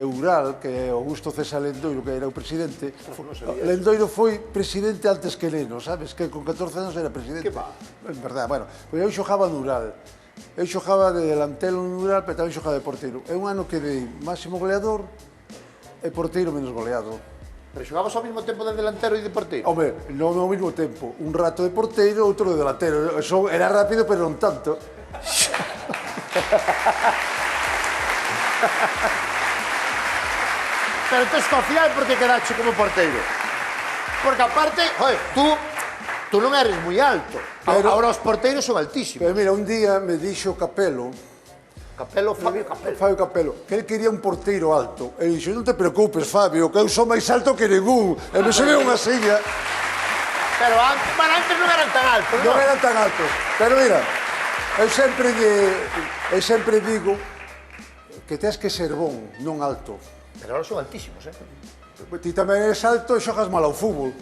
Ural, que é Augusto César Lendoiro, que era o presidente. Lendoiro foi presidente antes que Neno, sabes? Que con 14 anos era presidente. Que va? En verdad, bueno, pois eu xogaba no Ural. Eu xogaba de delantero no Ural, pero tamén xogaba de porteiro. É un ano que dei máximo goleador e porteiro menos goleado. Pero xogabas ao mesmo tempo de delantero e de porteiro? Home, non ao mesmo tempo. Un rato de porteiro, outro de delantero. Eso era rápido, pero non tanto. Pero tes que ao final por que quedaste como porteiro? Porque aparte, joder, tú non eres moi alto. Pero- Ahora os porteiros son altísimos. Pero mira, un día me dixo Capelo, Fabio Capello. Fabio Capelo, que ele quería un porteiro alto. E dixo, non te preocupes, Fabio, que eu sou máis alto que ningún. E me subeu unha silla. Pero antes non eran tan altos, Non eran tan altos. Pero mira, eu sempre digo que tens que ser bon, non alto. Pero ahora son altísimos, Ti tamén eres alto e xogas mal ao fútbol.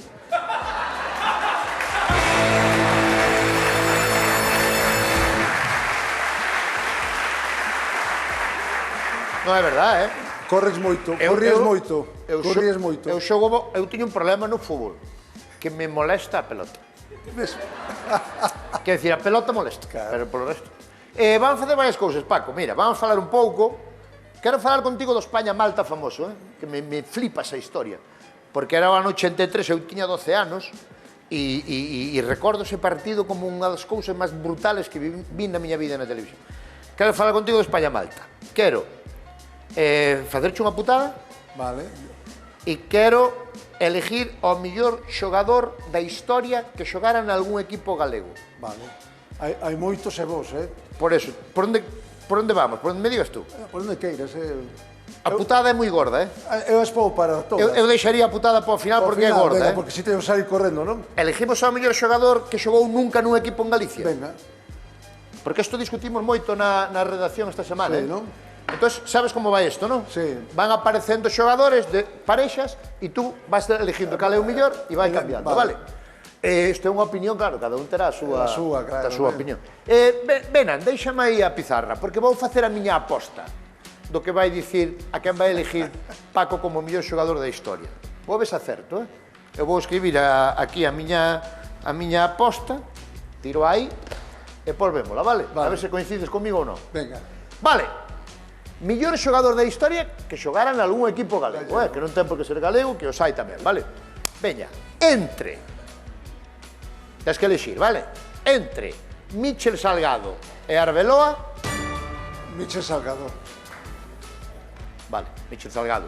Non é verdade, Corres moito, corrías moito, corrías moito. Eu tiño un problema no fútbol, que me molesta a pelota. Ves? Quer decir, a pelota molesta, Claro. pero polo resto. Vamos facer varias cousas, Paco. Mira, vamos falar un pouco. Quero falar contigo do España-Malta famoso, que me flipa esa historia. Porque era o ano 83, eu tiña 12 anos, e recordo ese partido como unha das cousas máis brutales que vi na miña vida na televisión. Quero falar contigo do España-Malta. Quero facerche unha putada Vale. e quero elegir o mellor xogador da historia que xogara en algún equipo galego. Vale. Hai moitos e vos, Por eso, por onde vamos? Por onde me digas tú? Por onde queiras, A putada é moi gorda, Eu expoo para todas. Eu deixaría a putada para o final Ao porque é final, gorda, venga, porque si te salir correndo, non? Elegimos ao mellor xogador que xogou nunca nun equipo en Galicia. Venga. Porque isto discutimos moito na redacción esta semana, Sí, non? Entón, sabes como vai isto, non? Sí. Van aparecendo xogadores de parexas e tú vas eligindo cal é o mellor e vai cambiando, vale? Isto é unha opinión, claro, cada un terá a súa claro, opinión. Benan, déixame aí a pizarra, porque vou facer a miña aposta do que vai dicir a quen vai elegir Paco como o mellor xogador da historia. Vou ver se acerto, Eu vou escribir aquí a miña aposta, tiro aí, e por vémola, vale? A ver se coincides comigo ou non. Venga. Vale. Millor xogador da historia que xogara en algún equipo galego, que non ten por que ser galego, que os hai tamén, vale? Veña, tens que elexir, vale? Entre Michel Salgado e Arbeloa, Michel Salgado. vale, Michel Salgado.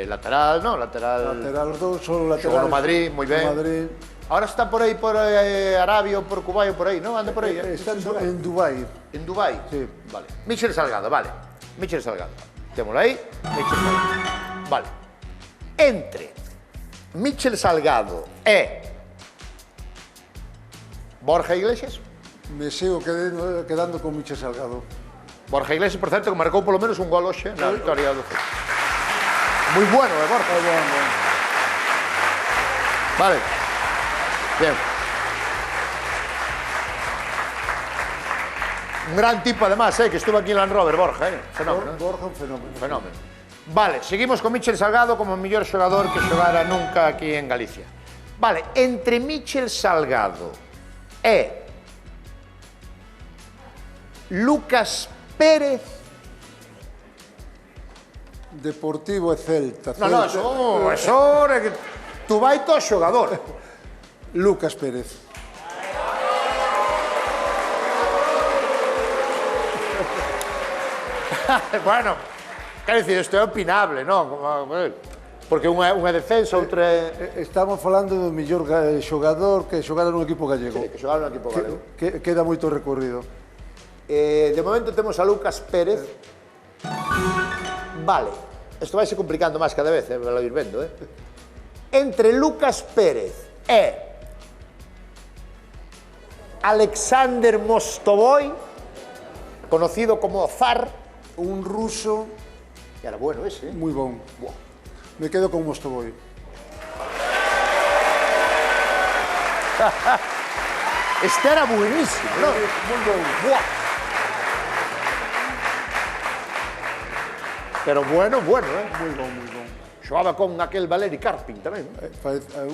Lateral, non? Lateral Lateral, os dous son laterales. xogou no Madrid, moi ben. No Madrid. Ahora está por aí, por Arabia ou por Kuwait ou por aí, non? Anda por aí, Está en Dubái. En Dubái? Sí. Vale. Michel Salgado, vale. Michel Salgado. Témolo aí. Michel Salgado. Vale. Entre Michel Salgado e Borja Iglesias. Me sigo quedando con Michel Salgado. Borja Iglesias, por certo, que marcou polo menos un gol hoxe na victoria do Celta. Moi bueno, Borja. Vale. Bien. Un gran tipo, además, que estuvo aquí en Land Rover, Borja, Fenómeno. Borja, un fenómeno. Fenómeno. Vale, seguimos con Michel Salgado como o mellor xogador que xogara nunca aquí en Galicia. Vale, entre Michel Salgado e Lucas Pérez. Deportivo e Celta. No, eso é que tú vai todo xogador. Lucas Pérez. Bueno, quero dicir, isto é opinable, non? Porque unha é defensa, outra é... Estamos falando do mellor xogador que xogara nun equipo gallego. Que xogara no equipo galego. Queda moito recorrido. De momento temos a Lucas Pérez. Vale, isto vai se complicando máis cada vez, vai ir vendo, Entre Lucas Pérez e Alexander Mostovoy, conocido como Zar. Un ruso Era bueno ese, moi bon. Buah. Me quedo con Mostovoy. Este era buenísimo, ¿no? Moi bon. Buah. Pero bueno, moi bon, moi bon. Xogaba con aquel Valeri Karpin tamén.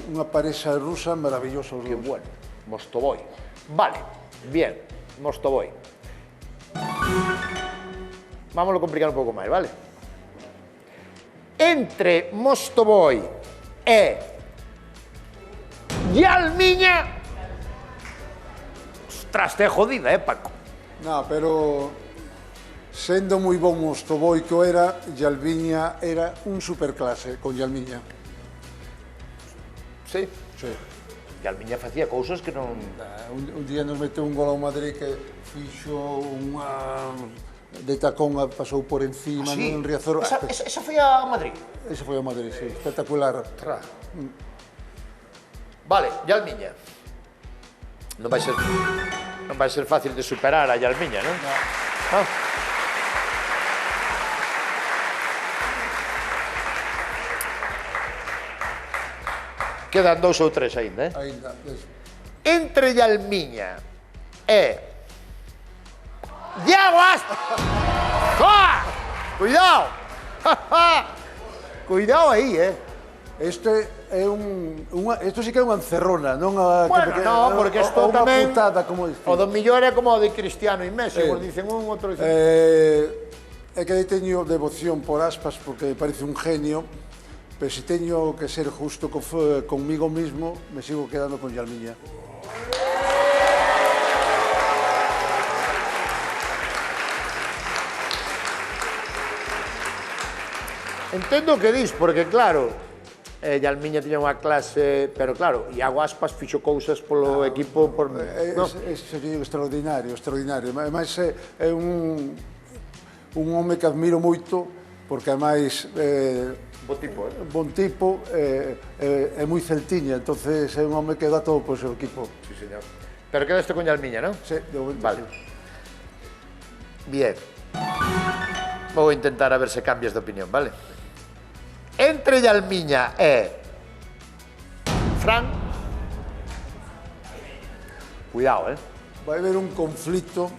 Unha parexa rusa maravillosa os Que dous. bueno, Mostovoy. Vale, bien, Mostovoy. Vámoslo a complicar un pouco máis, vale? Entre Mostovoy e Yalmiña... Ostras, te é jodida, Paco? No, pero sendo moi bon Mostovoy que o era, Yalviña era un superclase con Yalmiña. Sí. Sí. Yalmiña facía cousas que non... Un día nos meteu un gol ao Madrid que fixo unha de tacón, pasou por encima Sí. en Riazor. Esa foi a Madrid. Ese foi ao Madrid, sí, espectacular. Vale, Yalmiña. Non vai ser fácil de superar a Yalmiña, non? Ah. Quedan 2 ou 3 aínda, Ainda, eso. Entre Yalmiña e Iago Aspas. ¡Ah! Cuidado. Cuidado aí, Este é isto sí que é unha encerrona, non a Bueno, no, porque isto tamén... unha putada, como dicir. O do millor é como o de Cristiano e Messi, vos dicen un, outro dicen... É que aí teño devoción por Aspas porque me parece un genio, pero se teño que ser justo conmigo mismo, me sigo quedando con Yalmiña. Entendo o que dis, porque claro, Yalmiña tiña unha clase, pero claro, Iago Aspas fixo cousas polo equipo por... no. Sería extraordinario, extraordinario. Ademais é un home que admiro moito, porque ademais Bo tipo, bon tipo, é moi celtiña, entonces é un home que dá todo por seu equipo. Sí, señor. Pero quedaste con Yalmiña, non? Sí, de momento Vale. sí. Bien. Vou intentar a ver se cambias de opinión, vale? Entre Yalmiña e Fran. Cuidado, Vai haber un conflito.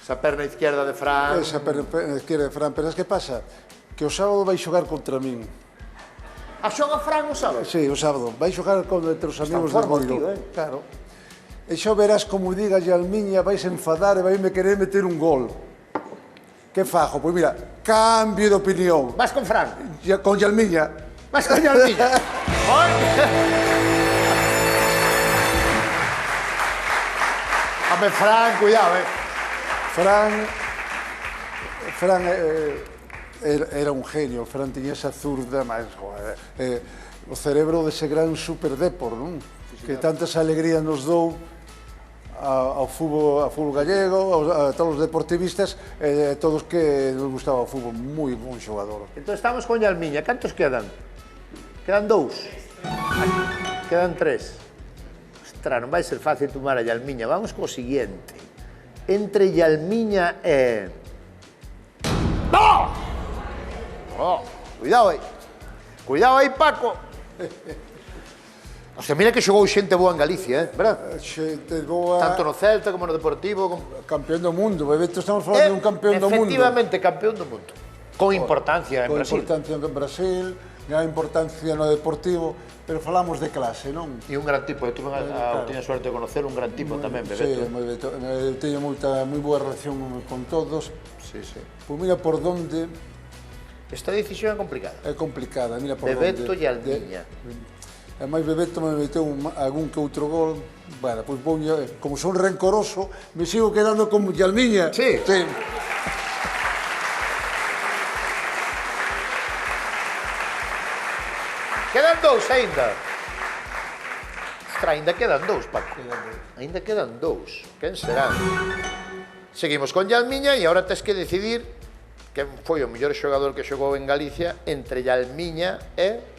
Esa perna izquierda de Fran. Esa perna izquierda de Fran, pero es que pasa que o sábado vai xogar contra min. A xoga Fran o sábado? Sí, o sábado. Vai xogar contra os amigos de forma, Moiro. tío, Claro. E xa verás como diga Yalmiña, vais enfadar e vai me querer meter un gol. Que fajo? Pois mira, cambio de opinión. Vas con Fran? Con Yalmiña. Vas con Yalmiña? Home, Fran, cuidado, Fran era un genio. Fran tiña esa zurda, mas, joder, o cerebro dese gran superdépor, non? Que tantas alegrías nos dou ao fútbol gallego, a todos os deportivistas, todos que nos gustaba o fútbol. Moi bon xogador. Entón estamos con Yalmiña. Cantos quedan? Quedan 2. Quedan 3. Ostras, non vai ser fácil tomar a Yalmiña. Vamos co siguiente. Entre Yalmiña e... ¡No! Oh, cuidado aí. Cuidado aí, Paco. O sea, mira que xogou xente boa en Galicia, verdad? Xente boa... Tanto no Celta como no Deportivo. Como... Campeón do mundo. Bebeto, estamos falando de un campeón do mundo. Efectivamente, campeón do mundo. Con importancia en Con Brasil. importancia en Brasil, gran importancia no Deportivo, pero falamos de clase, non? E un gran tipo. Eu tiña suerte de conocer un gran tipo tamén, Bebeto. Sí, moi Bebeto. Eu teño moi boa relación con todos. Sí, sí. Pois mira por donde Esta decisión é complicada. é complicada, mira por Bebeto donde. e Yalmiña. Ademais, Bebeto me meteu algún que outro gol. Bueno, pois como son rencoroso, me sigo quedando con Yalmiña. Sí. Sí. Quedan 2 aínda. Ostra, aínda quedan 2, Paco. Aínda quedan 2. Quen serán? Seguimos con Yalmiña e agora tes que decidir quen foi o mellor xogador que xogou en Galicia entre Yalmiña e...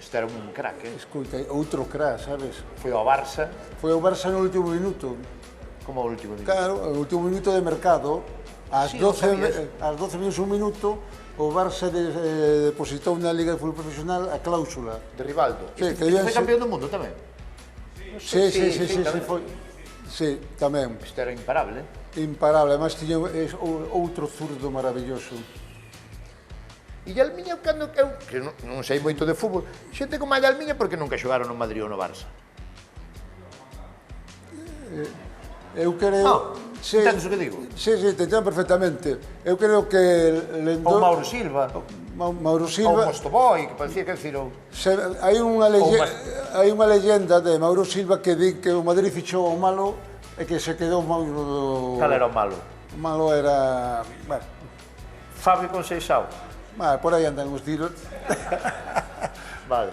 Este era un crack, Escuta, outro crack, sabes? Foi ao Barça. Foi ao Barça no último minuto. Como o último minuto. Claro, o último minuto de mercado. Ás Sí, 12 menos un minuto, o Barça depositou na Liga de Fútbol Profesional a cláusula. De Rivaldo. Sí, Este que foi campeón do mundo tamén. Sí, tamén. foi. Sí, tamén. Isto era imparable. Imparable, además tiña outro zurdo maravilloso. E Almiña, cando eu, que non sei moito de fútbol, xente como a Almiña porque nunca xogaron no Madrid ou no Barça. Eu creo... entendes o que digo? Sí, te entendo perfectamente. Eu creo que Ou Mauro Silva. Mauro Ou Silva... Mostoboy, que parecía que decir... Hai unha leyenda de Mauro Silva que di que o Madrid fichou o malo e que se quedou Mauro... Cal era o malo? O malo era... Bueno, Fabio Conceição. por aí andan os tiros. Vale.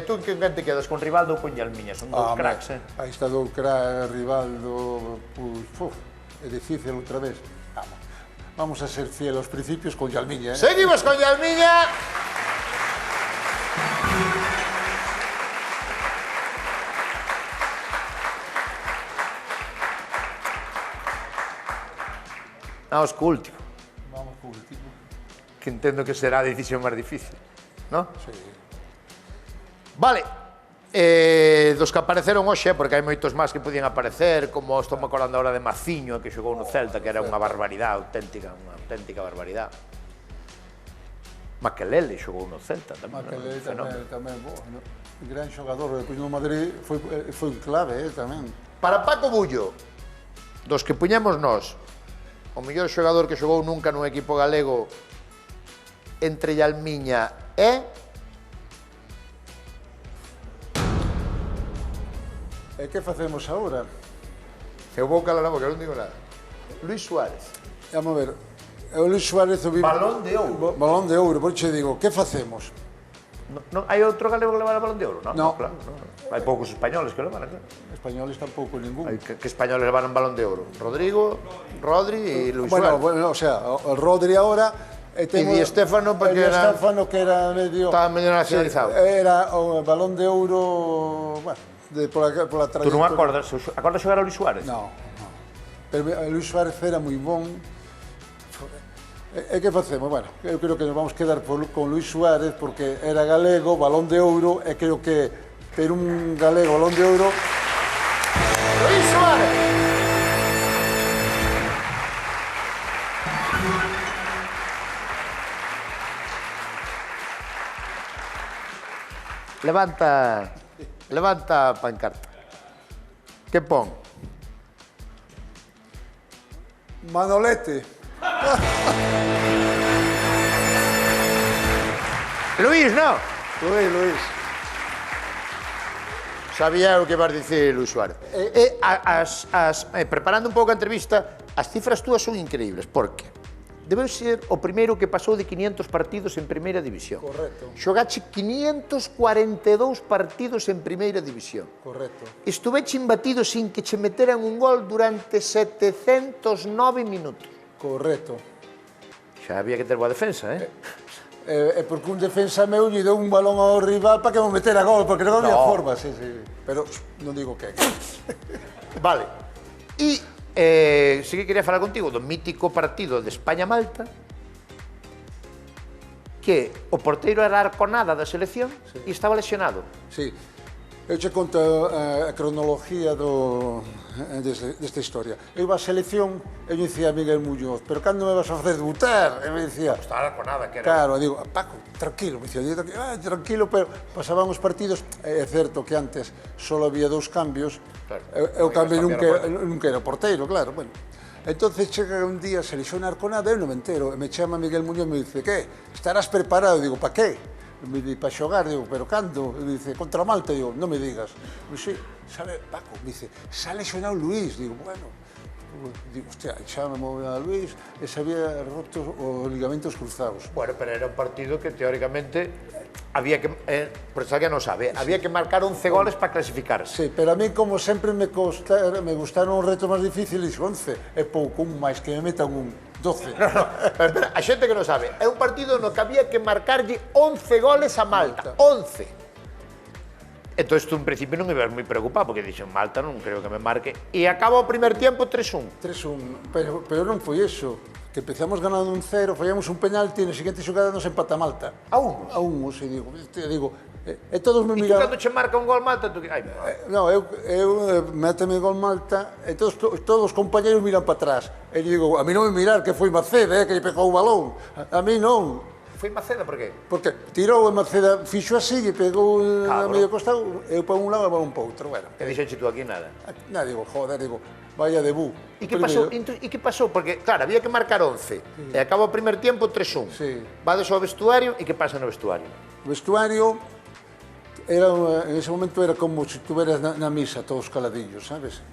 Tú en que te quedas? Con Rivaldo ou con Almiña? Son dous cracks, Aí está dous cracks, Rivaldo... É difícil outra vez. Vamos a ser fiel aos principios con Almiña, Seguimos con Almiña. Vamos co último. Vamos co último. Que entendo que será a decisión máis difícil, non? Sí. Vale. Dos que apareceron hoxe, porque hai moitos máis que podían aparecer, como estou me acordando agora de Maciño, que xogou no Celta, que era unha barbaridade auténtica, unha auténtica barbaridade. Makelele xogou no Celta tamén. Makelele tamén, bueno, gran xogador, depois no Madrid foi clave tamén. Para Paco Bullo, dos que puñemos nós, o mellor xogador que xogou nunca nun equipo galego entre Almiña e... E que facemos agora? Eu vou calar a boca, non digo nada. Luis Suárez. Vamos a ver, o Luis Suárez... Balón de ouro. Balón de ouro, por che digo, que facemos? Hai outro galego que levara balón de ouro? No. Claro, hai poucos españoles que levaran, claro. Españoles tampouco ningún. Hai que españoles levaran balón de ouro? Rodrigo, Rodri e Luis Bueno, Suárez. o sea, o Rodri ahora... E Di Stéfano, porque era... Di Stéfano, que era medio... Estaba medio nacionalizado. Era o balón de ouro... Bueno, pola trayectoria. Tú non acordas xogar a Luis Suárez? No. Pero Luis Suárez era moi bon. E que facemos? Bueno, eu creo que nos vamos quedar con Luis Suárez porque era galego, balón de ouro, e creo que ter un galego balón de ouro... Luis Suárez! Levanta a pancarta. Que pon? Manolete. Luis, no? Luis. Sabía o que vas dicir Luis Suárez. Preparando un pouco a entrevista, as cifras túas son increíbles, porque debe ser o primeiro que pasou de 500 partidos en Primeira División. Correcto. Xogache 542 partidos en Primeira División. Correcto. Estuveche imbatido sin que che meteran un gol durante 709 minutos. Correcto. Xa había que ter boa defensa, E porque un defensa meu lle deu un balón ao rival para que me metera gol, porque non había forma, sí. Pero non digo que. Vale. E sí que quería falar contigo do mítico partido de España-Malta, que o porteiro era Arconada da selección e estaba lesionado. Sí. Eu che conto a cronología desta historia. Eu iba á selección e eu dicía a Miguel Muñoz, pero cando me vas a facer debutar? E me dicía... Estaba Arconada, que era... Claro, digo, Paco, tranquilo, me dicía, tranquilo, pero pasaban os partidos, é certo que antes só había 2 cambios, eu cambiei nunca era porteiro, claro, bueno. Entonces chega un día, se lesiona Arconada, eu non me entero, e me chama Miguel Muñoz e me dice, que, estarás preparado? Digo, pa que? Me di, para xogar, digo, pero cando? E dice, contra Malta, digo, non me digas. Me dice, sale, Paco, me dice, sale xonado Luís, digo, bueno, digo, hostia, xa me move a Luís, e se había roto os ligamentos cruzados. Bueno, pero era un partido que teóricamente había que, por eso alguén non sabe, había que marcar 11 goles para clasificarse. Sí, pero a mí, como sempre me gustaron os retos máis difíciles, 11 é pouco, un máis, que me metan un 12. Pero a xente que non sabe, é un partido no que había que marcarlle 11 goles a Malta. 11. Entón, tú en principio non me ibas moi preocupado, porque dixen, Malta non creo que me marque. E acaba o primer tiempo 3-1. 3-1, pero non foi iso. Que empezamos ganando un 0, fallamos un penalti e na seguinte xogada nos empata Malta. A 1. A 1, se digo, E todos me E tú miraban... cando che marca un gol Malta, tú... Ai, No, eu méteme gol Malta e todos os compañeros miran para atrás. E digo, a mí non me mirar que foi Maceda, que lle pegou o balón. A mí non. foi Maceda, por qué? Porque tirou e Maceda fixo así e pegou a Cabro. medio costado, eu para un lado e o balón para outro. Bueno, E dixenche tú aquí nada. nada, digo, joder, digo, vaya debut. E que pasou? E que pasou? Porque, claro, había que marcar 11. E acaba o primer tiempo 3-1. Sí. Vades ao vestuario e que pasa no vestuario? O vestuario, en ese momento era como se estuveras na misa, todos caladillos, sabes?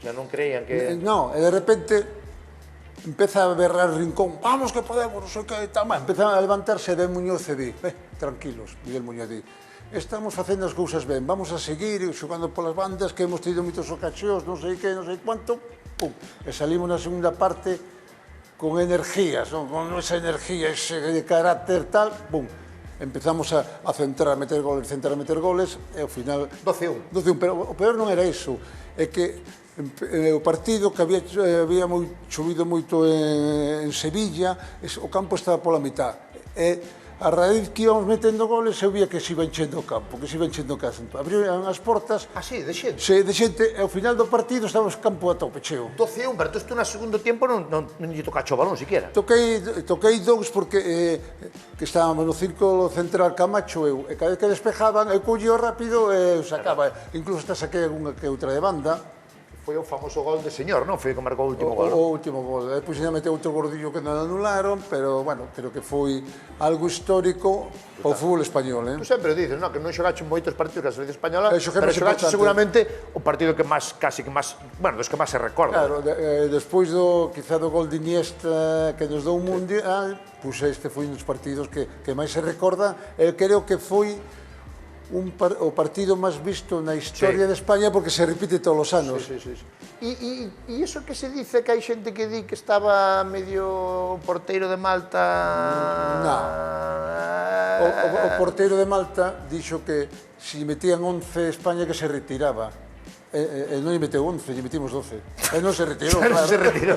Xa non creían que... No, e de repente empeza a berrar Rincón, vamos que podemos, non sei que tal, empeza a levantarse de Muñoz e di, tranquilos, Miguel Muñoz di, estamos facendo as cousas ben, vamos a seguir xogando polas bandas, que hemos tido moitos ocasións, non sei que, non sei cuánto, pum, e salimos na segunda parte con energías, non? Con esa energía, ese de carácter tal, pum, empezamos a centrar, a meter goles, e ao final... 12-1. 12-1, pero o peor non era iso, é que o partido que había chovido moito en Sevilla, o campo estaba pola mitad, e a raíz que íbamos metendo goles, eu vía que se iba enchendo o campo, que se iba enchendo o campo. Abriron as portas, Ah, sí, de xente. de xente, e ao final do partido estaba o campo a tope cheo. 12-1, pero tú na segundo tiempo non lle tocacho o balón siquiera. Toquei dous porque que estábamos no círculo central Camacho eu, e cada vez que despejaban, eu collía rápido e sacaba, incluso hasta saquei unha que outra de banda. Foi o famoso gol de señor, non? Foi o que marcou o último gol, non? O último gol. Depois ainda meteu outro gordillo que non anularon, pero, bueno, creo que foi algo histórico para o fútbol español, Tú sempre dices, non? Que non xogache moitos partidos que a selección española, Eso que é pero máis xogache importante. seguramente o partido que máis, casi que máis, bueno, dos que máis se recorda. Claro, despois quizá do gol de Iniesta que nos dou un mundial, pois este foi un dos partidos que máis se recorda, e creo que foi o partido máis visto na historia de España porque se repite todos os anos. Sí. E iso que se dice que hai xente que di que estaba medio porteiro de Malta... No. O porteiro de Malta dixo que se metían 11 España que se retiraba. E non lle meteu 11, lle metimos 12. E non se retirou, claro. Se retirou.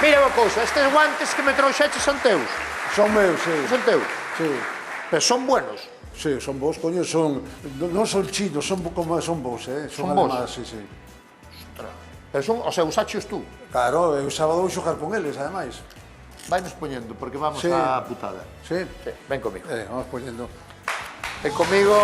Mira unha cousa, estes guantes que me trouxeches son teus. Son meus, sí. Son teus. Sí. Pero son buenos. Sí, son vos, coño, non son chinos, son como son vos, son vos? alemás, sí. Pero son, o sea, usachios tú. Claro, eu sábado vou xogar con eles, ademais. Vainos poñendo, porque vamos Sí. á putada. Sí? Sí, ven comigo. Vamos poñendo. Ven comigo.